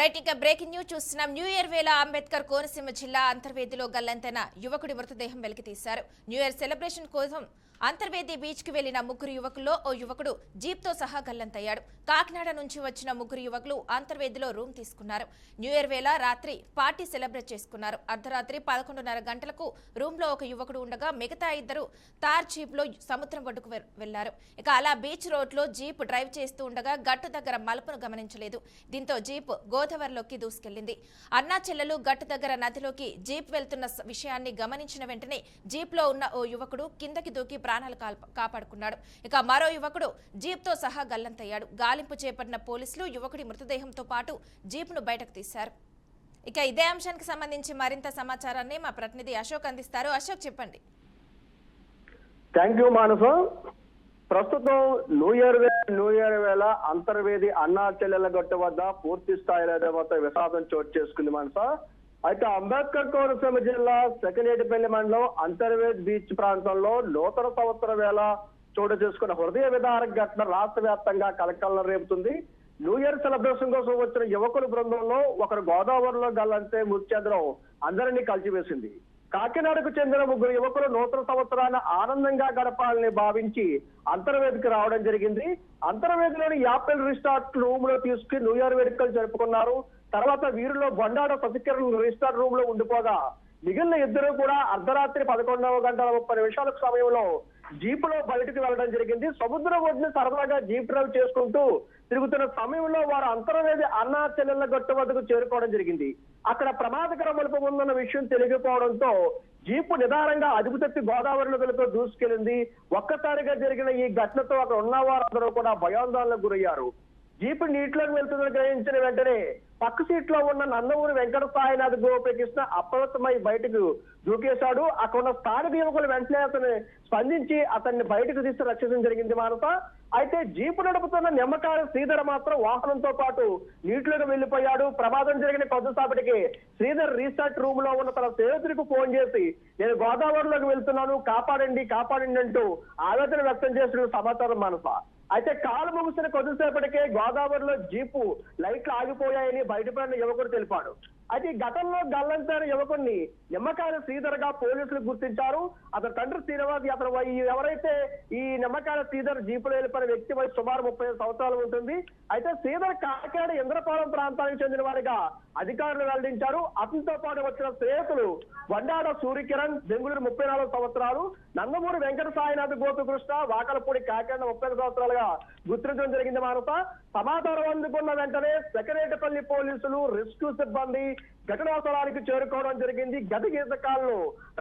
Right ఇక breaking news చూస్తున్నాం. New year వేళ అంబేద్కర్ కోనసీమ జిల్లా అంతర్వేదిలో గల్లంతైన యువకుడి మృతదేహం వెలికి తీశారు. న్యూ ఇయర్ సెలబ్రేషన్ కోసం అంతర్వేది బీచ్ కి వెళ్లిన ముగ్గురు యువకుల్లో ఓ యువకుడు జీప్ తో సహా గల్లంతయ్యాడు. కాకినాడ నుంచి వచ్చిన ముగ్గురు యువకులు అంతర్వేదిలో రూమ్ తీసుకున్నారు. న్యూ ఇయర్ వేళ రాత్రి పార్టీ సెలబ్రేట్ చేసుకున్నారు. అర్ధరాత్రి 11:30 గంటలకు రూమ్ లో ఒక యువకుడు ఉండగా మిగతా ఇద్దరు తార్ జీప్ లో సముద్రం ఒడ్డుకు వెళ్లారు. ఇక అలా బీచ్ రోడ్ లో జీప్ డ్రైవ్ చేస్తూ ఉండగా గట్టు దగ్గర మలుపును గమనించలేదు. దీంతో జీప్ గోదావరిలోకి దూసుకెళ్లింది. అన్నా చెల్లెలు గట్టు దగ్గర నదిలోకి జీప్ వెళ్తున్న విషయాన్ని గమనించిన వెంటనే జీప్ లో ఉన్న ఓ యువకుడు కిందకి దూకి ప్రాణాలు కాపాడుకున్నాడు. ఇక మరో యువకుడు జీప్ తో సహా గల్లంతయ్యాడు. గాలింపు చేపట్టిన పోలీసులు యువకుడి మృతదేహంతో పాటు జీప్ను బయటకు తీశారు. ఇక ఇదే అంశానికి సంబంధించి మరింత సమాచారాన్ని మా ప్రతినిధి అశోక్ అందిస్తారు. అశోక్, చెప్పండి. థ్యాంక్ యూ మానస. ప్రస్తుతం న్యూ ఇయర్ వేళ అంతర్వేది అన్నా చెల్లెల గట్టు వద్ద పూర్తి స్థాయిలో విషాదం చోటు చేసుకుంది మానస. అయితే అంబేద్కర్ కోనసీమ జిల్లా సెకండేటిపల్లి మండలం అంతర్వేది బీచ్ ప్రాంతంలో నూతన సంవత్సర వేళ చోటు చేసుకున్న హృదయ విదారక ఘటన రాష్ట్ర వ్యాప్తంగా కలకలం రేపుతుంది. న్యూ ఇయర్ సెలబ్రేషన్ కోసం వచ్చిన యువకుల బృందంలో ఒకరు గోదావరిలో గల్లంతే మృత్యంద్రం అందరినీ కలిసివేసింది. కాకినాడకు చెందిన ముగ్గురు యువకులు నూతన సంవత్సరాన్ని ఆనందంగా గడపాలని భావించి అంతర్వేదికి రావడం జరిగింది. అంతర్వేదిలోని యాపిల్ రిసార్ట్ రూమ్ లో తీసుకుని న్యూ ఇయర్ వేడుకలు జరుపుకున్నారు. తర్వాత వీరిలో బొండాడ సతికిరణ్ రిసార్ట్ రూమ్ లో ఉండిపోగా మిగిలిన ఇద్దరు కూడా అర్ధరాత్రి 11:30 సమయంలో జీపులో బయటకు వెళ్లడం జరిగింది. సముద్రం ఒడ్డుని సరదాగా జీప్ డ్రైవ్ చేసుకుంటూ తిరుగుతున్న సమయంలో వారు అంతర్వేది అన్నా చెల్లెళ్ల గట్టు వద్దకు చేరుకోవడం జరిగింది. అక్కడ ప్రమాదకర మలుపు ఉందన్న విషయం తెలియకపోవడంతో జీపు నిదానంగా అదుపు తప్పి గోదావరి నదిలో దూసుకెళ్లింది. ఒక్కసారిగా జరిగిన ఈ ఘటనతో అక్కడ ఉన్న వారందరూ కూడా భయాందోళనకు గురయ్యారు. జీపు నీటిలోకి వెళ్తుందని గ్రహించిన వెంటనే పక్క సీట్ లో ఉన్న నందమూరి వెంకట సాయినాథ్ గోపకృష్ణ అప్రమత్తమై బయటకు దూకేశాడు. అక్కడ ఉన్న స్థానిక యువకులు వెంటనే అతను స్పందించి అతన్ని బయటకు తీసి రక్షించడం జరిగింది మానస. అయితే జీపు నడుపుతున్న నిమ్మకాయ శ్రీధర్ మాత్రం వాహనంతో పాటు నీటిలోకి వెళ్లిపోయాడు. ప్రమాదం జరిగిన కొద్దిసేపటికి శ్రీధర్ రీసార్ట్ రూమ్ లో ఉన్న తన స్నేహితుడికి ఫోన్ చేసి నేను గోదావరిలోకి వెళ్తున్నాను, కాపాడండి కాపాడండి అంటూ ఆవేదన వ్యక్తం చేసిన సమాచారం మానస. అయితే కాలు ముగిసిన కొద్దిసేపటికే గోదావరిలో జీపు లైట్లు ఆగిపోయాయని బయటపడిన యువకుడు తెలిపాడు. అయితే గతంలో గల్లంతైన యువకుడిని నిమ్మకాయల శ్రీధర్ గా పోలీసులు గుర్తించారు. అతని తండ్రి శ్రీనివాస్, అతను ఎవరైతే ఈ నిమ్మకాయల శ్రీధర్ జీపులో వెళ్ళిపోయిన వ్యక్తి వయసు సుమారు 35 సంవత్సరాలు ఉంటుంది. అయితే శ్రీధర్ కాకినాడ ఇంద్రపాలెం ప్రాంతానికి చెందిన వారిగా అధికారులు వెల్లడించారు. అతనితో పాటు వచ్చిన స్నేహితులు వండాడ సూర్యకిరణ్, బెంగుళూరు 34 సంవత్సరాలు, నందమూరి వెంకట సాయినాథ్ గోపకృష్ణ, వాకలపూడి కాకినాడ 30 సంవత్సరాలుగా గుర్తించడం జరిగింది మానస. సమాచారం అందుకున్న వెంటనే సెక్రటేపల్లి పోలీసులు, రెస్క్యూ సిబ్బంది ఘటనా స్థలానికి చేరుకోవడం జరిగింది. గత గీతకాలను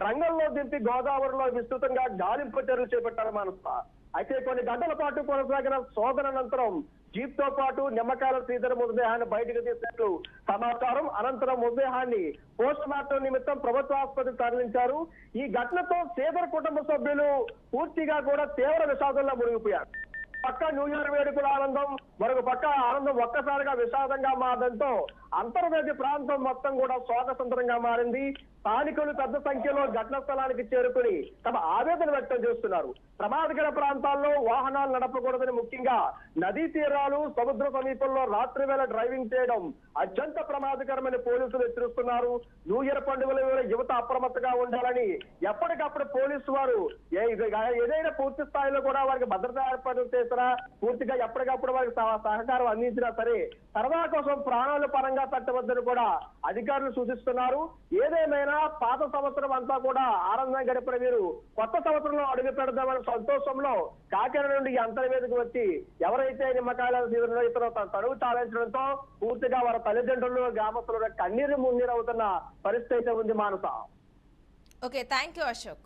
రంగంలో దింపి గోదావరిలో విస్తృతంగా గాలింపు చర్యలు చేపట్టారు మానస. అయితే కొన్ని గంటల పాటు కొనసాగిన శోధన అనంతరం జీప్ తో పాటు నిమ్మకాయల శ్రీధర్ మృతదేహాన్ని బయటకు తీసినట్లు సమాచారం. అనంతరం మృతదేహాన్ని పోస్ట్ మార్టం నిమిత్తం ప్రభుత్వ ఆసుపత్రికి తరలించారు. ఈ ఘటనతో శ్రీధర్ కుటుంబ సభ్యులు పూర్తిగా కూడా తీవ్ర విషాదంలో మునిగిపోయారు. పక్క న్యూ ఇయర్ వేడుకల ఆనందం, మరొక పక్క ఆనందం ఒక్కసారిగా విషాదంగా మారడంతో అంతర్వేది ప్రాంతం మొత్తం కూడా శోకసంతరంగా మారింది. స్థానికులు పెద్ద సంఖ్యలో ఘటనా స్థలానికి చేరుకుని తమ ఆవేదన వ్యక్తం చేస్తున్నారు. ప్రమాదకర ప్రాంతాల్లో వాహనాలు నడపకూడదని, ముఖ్యంగా నదీ తీరాలు, సముద్ర సమీపంలో రాత్రి వేళ డ్రైవింగ్ చేయడం అత్యంత ప్రమాదకరమని పోలీసులు హెచ్చరిస్తున్నారు. న్యూ ఇయర్ పండుగల వేళ యువత అప్రమత్తంగా ఉండాలని ఎప్పటికప్పుడు పోలీసు వారు ఏదైనా పూర్తి స్థాయిలో కూడా వారికి భద్రతా ఏర్పాట్లు చేసినా, పూర్తిగా ఎప్పటికప్పుడు వారికి సహకారం అందించినా సరే సరదా కోసం ప్రాణాల పరంగా పెట్టవద్దని కూడా అధికారులు సూచిస్తున్నారు. ఏదేమైనా పాత సంవత్సరం అంతా కూడా ఆనందంగా గడిపిన వీరు కొత్త సంవత్సరంలో అడుగు పెడదామని సంతోషంలో కాకినాడ నుండి అంతర్వేదికి వచ్చి ఎవరైతే నిమ్మకాయల ఇతను తడుగు చాలించడంతో పూర్తిగా వారి తల్లిదండ్రులు, గ్రామస్తులు కన్నీరు మున్నీరు అవుతున్న పరిస్థితి అయితే ఉంది Manasa. Okay, thank you Ashok.